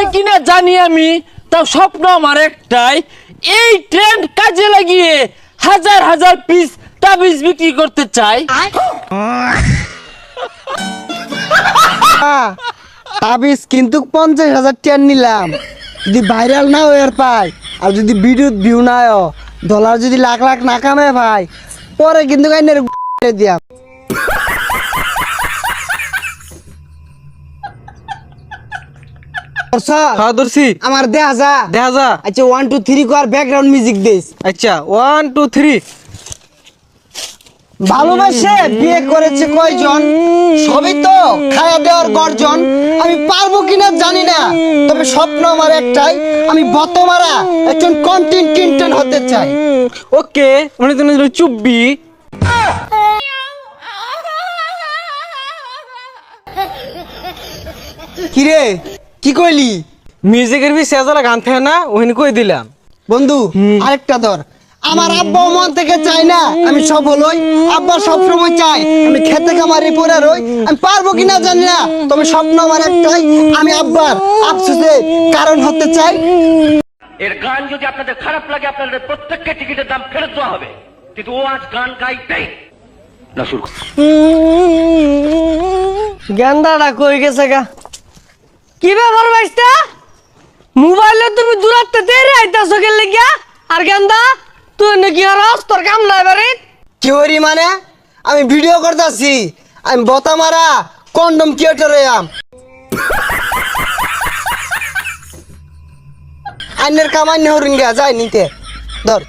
পারি কিনা জানি আমি, তাও স্বপ্ন আমার একটাই, এই ট্রেন্ড কাজে লাগিয়ে হাজার হাজার পিস তাবিজ বিক্রি করতে চাই। তাবিজ কিন্তু 50,000 টাকা নিলাম, যদি ভাইরাল না হয়ে পাই আর যদি ভিডিও ভিউ না হয়, ডলার যদি লাখ লাখ না কামায় ভাই, পরে কিন্তু কাইনের দিয়াম। আমার দেখা যা। আচ্ছা 1 2 3 কর, ব্যাকগ্রাউন্ড মিউজিক দিস। আচ্ছা 1 2 3। ভালোবাসে বিয়ে করেছে কয়জন, সবই তো খায়া দেওয়ার গর্জন। আমি পারবো কিনা জানি না, তবে স্বপ্ন আমার একটাই, আমি বতমারা একজন কন্টেন্ট ক্রিয়েটর হতে চাই। ওকে, মানে তুমি চুব্বি। কিরে কি কইলি? মিউজিকের বি সেজালা গান থাকে না, ওখানে কই দিলাম। বন্ধু আরেকটা ধর। আমার আব্বা মন থেকে চাই না আমি সফল হই, আব্বা সবসময় চাই আমি খেতে খামারে পড়ে রই। আমি পারবো কিনা জানি না, তবে স্বপ্ন আমার একটাই, আমি আব্বার আফসোসের কারণ হতে চাই। এর গান যদি আপনাদের খারাপ লাগে, আপনাদের প্রত্যেককে টিকিটের দাম ফেরত দেওয়া হবে, কিন্তু ও আজ গান গাইতেই না শুরু। গেন্দাটা কই গেছে গা? কি ব্যাপার ভাইস্তা, মোবাইলে তুমি দূরাতে দেরি আইতাছো কে লাগিয়া? আর গেন্দা তুই নাকি হরস, তোর কাম নাই বাড়ি? কি হরি মানে? আমি ভিডিও করতেছি, আমি বতামারা কন্ডম ক্রিয়েটর হইয়াম। আইনের কামান্য হরিণ গা যাই নিতে ধর।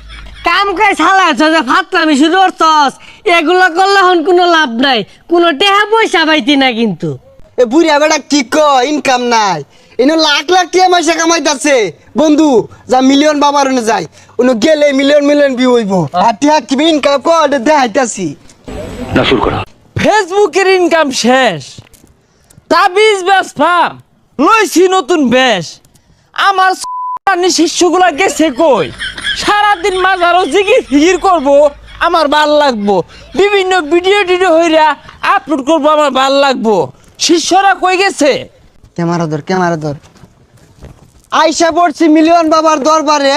কাম কাজ চালাচ্ছ যে ফাতলামি শুরু করছস, এগুলো করলে হন কোনো লাভ নাই, কোনো টেহা পয়সা পাইতি না কিন্তু। এ বুড়িয়া বেটা কি কয়, ইনকাম নাই, এনে লাখ লাখ টাকা পয়সা কামাইতাছে। বন্ধু যা মিলিয়ন বাবার ওনে যাই, ওনে গেলে মিলিয়ন মিলিয়ন ভিউ হইব, আর টিয়া কি ইনকাম কর দেখাইতাছি। না শুরু করো। ফেসবুকের ইনকাম শেষ, তাবিজ ব্যবসা লইছি নতুন বেশ। আমার শিষ্যগুলা গেছে কই? সারাদিন মাঝারও জিগির ফিগির করবো, আমার ভাল লাগবো। বিভিন্ন ভিডিও টিডিও হইরা আপলোড করবো, আমার ভাল লাগবো। শিষ্যরা কই গেছে? ক্যামেরা ধর। আইসা পড়ছি মিলিয়ন বাবার দরবারে,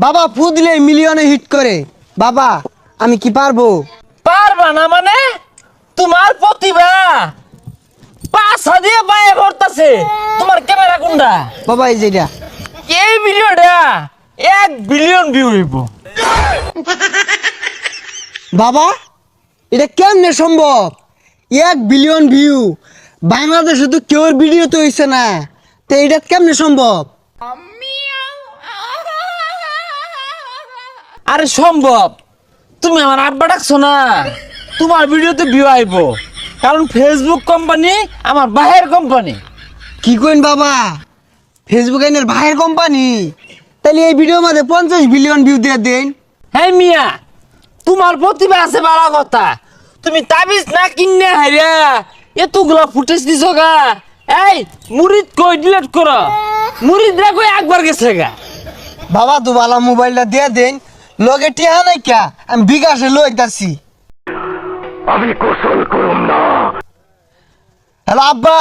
বাবা ফু দিলে মিলিয়নে হিট করে। বাবা আমি কি পারবো? পারবা না মানে? তোমার প্রতিভা পাশা দিয়ে পায়ে ভরতাছে। তোমার ক্যামেরা কোনটা? বাবা এই যেটা। এই ভিডিওটা 1 বিলিয়ন ভিউ হইব। বাবা এটা কেমনে সম্ভব? 1 বিলিয়ন ভিউ বাংলাদেশে তো কেউ ভিডিও তো হইছে না, তো এটা কেমনে সম্ভব? আরে সম্ভব, তুমি আমার আব্বা ডাকছো না, তোমার ভিডিওতে ভিউ আইব, কারণ ফেসবুক কোম্পানি আমার বাহের কোম্পানি। কি কইন বাবা, ফেসবুক আইনের ভাইয়ের কোম্পানি? তাহলে এই ভিডিওর মধ্যে 50 বিলিয়ন ভিউ দিয়ে দেন। হ্যাঁ মিয়া, তোমার প্রতিভা আছে বড় কথা, তুমি তাবিজ না কিনে হাইরা এতগুলা ফুটেজ দিছো গা। এই মুরিদ কই ডিলিট করো, মুরিদরা কই একবার গেছে গা। বাবা দুবালা মোবাইলটা দিয়ে দেন, লগে টিহা নাই কা, আমি বিকাশে লই যাচ্ছি। আমি গোসল করুম না। হ্যালো আব্বা,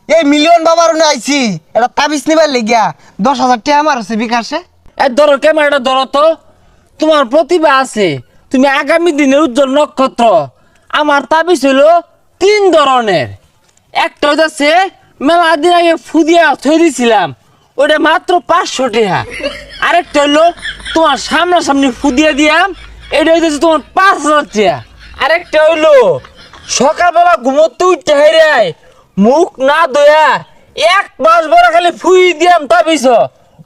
এই মিলিয়ন বাবার আইছি, এটা তাবিজ নিবার লেগিয়া 10,000 টাকা আমার আছে বিকাশে। এই ধরো ক্যামেরাটা ধরো তো, তোমার প্রতিভা আছে, তুমি আগামী দিনের উজ্জ্বল নক্ষত্র। আমার তাবিজ হইলো 3 ধরনের। একটা হচ্ছে মেলা দিন আগে ফুদিয়া থই দিছিলাম, ওটা মাত্র 500 টাকা। আরেকটা হইলো তোমার সামনাসামনি ফুদিয়া দিয়াম, এটা হইতেছে তোমার 5,000 টাকা। আরেকটা হইলো সকালবেলা ঘুমোতে উঠতে হেরে মুখ না দয়া 1 মাস বড় খালি ফুই দিয়াম তাবিজ,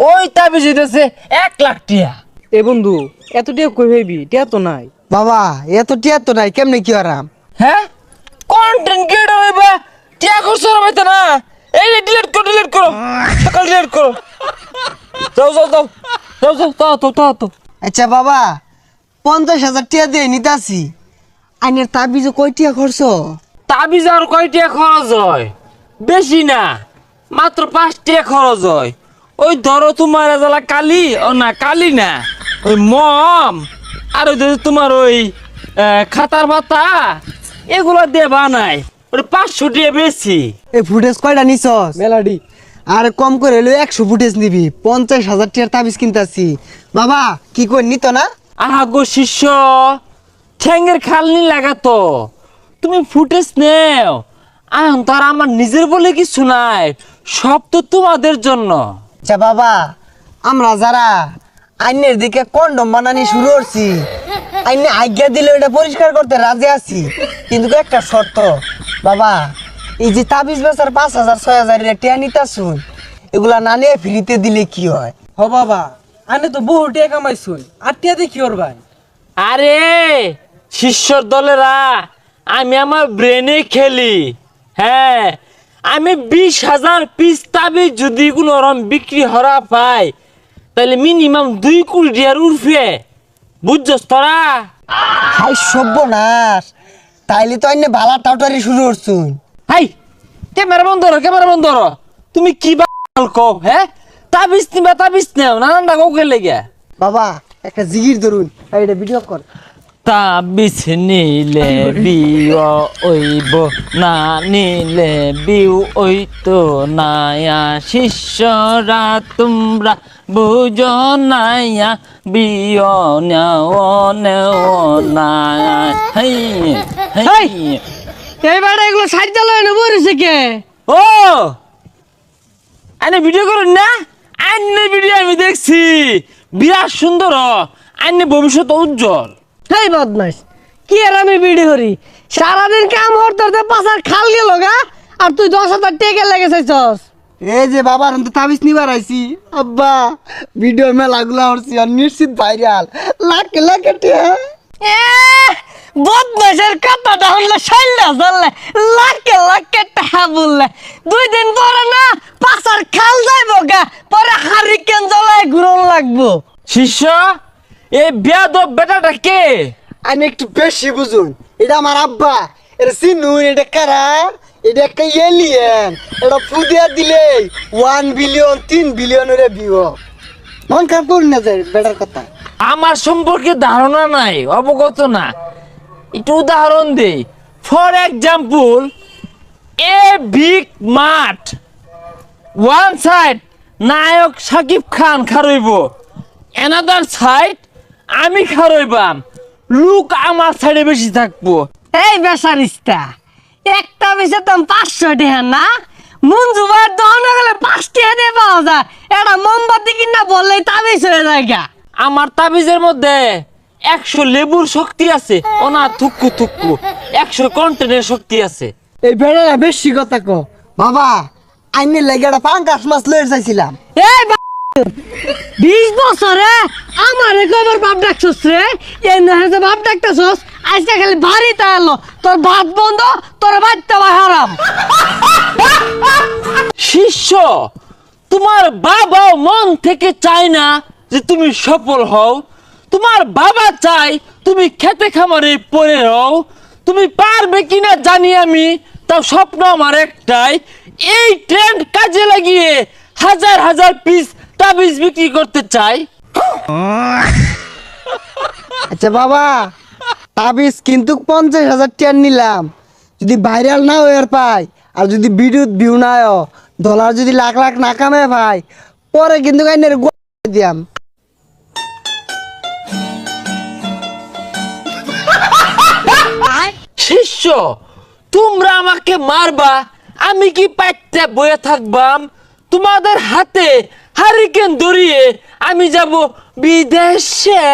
ওই তাবিজ হইতেছে 1 লাখ টাকা। এ বন্ধু এত টিয়া কই ভাবি, টিয়া তো নাই। বাবা এত টিয়া তো নাই, কেমনে কি আরাম? হ্যাঁ কন্টেন্ট ক্রিয়েটর হইবা, টিয়া করছো না ভাইতা না? এই ডিলিট করো সকাল ডিলিট করো। যাও। আচ্ছা বাবা 50,000 টাকা দিয়ে নিতাছি, আইনের তাবিজে কয় টাকা খরচ? তাবিজ আর কয় টাকা খরচ হয়? বেশি না, মাত্র 5 টাকা খরচ হয়। ওই ধরো তোমার এজালা কালি, ও না কালি না, ওই মম আর ওই তোমার ওই খাতার পাতা, এগুলো দিয়ে বানায়, ওই 500 টাকা বেশি। এই ফুটেজ কয়টা নিছস? মেলাডি আর কম করে হলো 100 ফুটেজ নিবি, 50,000 টাকার তাবিজ কিনতাছি। বাবা কি কই নিত না? আগো শিষ্য ঠ্যাঙ্গের খালনি লাগাতো, তুমি ফুটেজ নেও। এখন তো আর আমার নিজের বলে কিছু নাই, সব তো তোমাদের জন্য। আচ্ছা বাবা, আমরা যারা আইনের দিকে কন্ডম বানানি শুরু করছি, আইনে আজ্ঞা দিলে এটা পরিষ্কার করতে রাজি আছি, কিন্তু একটা শর্ত। বাবা এই যে তাবিজ বেচার 5,000 6,000 টাকা নিতাছুন, এগুলা না নিয়ে ফ্রিতে দিলে কি হয়? হ বাবা, আনে তো বহু টাকা কামাইছুন, আর টিয়া দেখি ওর ভাই। আরে শিষ্যর দলেরা, আমি আমার ব্রেনে খেলি। হ্যাঁ, আমি 20,000 পিস তাবিজ যদি কোনো রকম বিক্রি হরা পাই, তাহলে মিনিমাম 2 কোটি টাকার উঠবে, বুঝছস তোরা? হাই সর্বনাশ, তাইলে তো আইনে বালা টাউটারি শুরু করছুন। হাই, ক্যামেরা বন্ধ করো, ক্যামেরা বন্ধ করো। তুমি কি কও? হ্যাঁ, তাবিজ নিবা, তাবিজ নেও, নানানটা কৌকে লেগে। বাবা একটা জিগির ধরুন, আর এটা ভিডিও কর। তাবিজ নিলে বিও ওইব, না নিলে বিউ ওইতো নায়া। শিষ্যরা তোমরা বুঝো নায়া, বিও নেও নেও নায়া। হাই হাই, এইবার এগুলো সাইড চালায় না বলেছে কে? ও আইনে ভিডিও করুন না? আইনে ভিডিও আমি দেখছি, বিরাট সুন্দর। আইনে ভবিষ্যৎ উজ্জ্বল। হেই বদমাস, কি আর আমি বিড়ি করি? সারাদিন কাম করতে করতে পাশার খাল গেল গা, আর তুই 10,000 টাকা লেগেছিস। এই যে বাবা আমি তো তাবিজ নিবার আইছি। আব্বা ভিডিও মেলাগুলা করছি, আর নিশ্চিত ভাইরাল, লাখ লাখ টাকা। বদমাসের কথাটা হলে সাইলা চললে লাখে লাখে টাকা বললে 2 দিন পরে না পাশার খাল যাইবো গা, পরে হারিকেন জ্বলায় ঘুরন লাগবো। শিষ্য, এই বেয়াদব বেটাটা কে? আমি একটু বেশি বুঝুন, এটা আমার আব্বা, এটা চিনুন, এটা কারা, এটা একটা এলিয়েন, এটা ফুদিয়া দিলে 1 বিলিয়ন 3 বিলিয়নের ভিউ। মন খারাপ করুন না যায় বেটার কথা। আমার সম্পর্কে ধারণা নাই, অবগত না। একটু উদাহরণ দেই। ফর এক্সাম্পল, এ বিগ মাঠ, ওয়ান সাইড নায়ক শাকিব খান খারইব, অ্যানাদার সাইড আমি খারইবাম, লুক আমার সাইডে বেশি থাকবো। এই বেসারিস্তা, একটা বেশে দাম 500 টাকা না? মঞ্জুবার দহনে গেলে 5 টাকা দিয়ে পাওয়া যায়। এটা মোমবাতি কিনা বললেই তাবিজ হয়ে যায় গা। আমার তাবিজের মধ্যে 100 লেবুর শক্তি আছে, ও না থুক্কু থুক্কু 100 কন্টেনের শক্তি আছে। এই বেটারা বেশি কথা কো। বাবা আইনের লাগে একটা পাঙ্কাশ মাছ লয়ে যাইছিলাম। এই 20 বছরে আমার কবার বাপ ডাকছস রে? এই না যে বাপ ডাকতেছস, আজকে খালি ভারী তাইলো, তোর ভাত বন্ধ, তোর বাচ্চা হারাম। শিষ্য, তোমার বাবাও মন থেকে চায় না যে তুমি সফল হও। তোমার বাবা চাই তুমি খেতে খামারে পড়ে হও। তুমি পারবে কিনা জানি আমি, তাও স্বপ্ন আমার একটাই, এই ট্রেন্ড কাজে লাগিয়ে হাজার হাজার পিস তাবিজ বিক্রি করতে চাই। আচ্ছা বাবা, তাবিজ কিন্তু 50,000 টাকা নিলাম, যদি ভাইরাল না হয়ে পাই, আর যদি বিদ্যুৎ ভিউ না হয়, ডলার যদি লাখ লাখ না কামে ভাই, পরে কিন্তু আইনের দিয়াম। শিষ্য, তোমরা আমাকে মারবা, আমি কি পাইতে বয়ে থাকবাম? তোমাদের হাতে হারিকেন ধরিয়ে আমি যাব বিদেশে।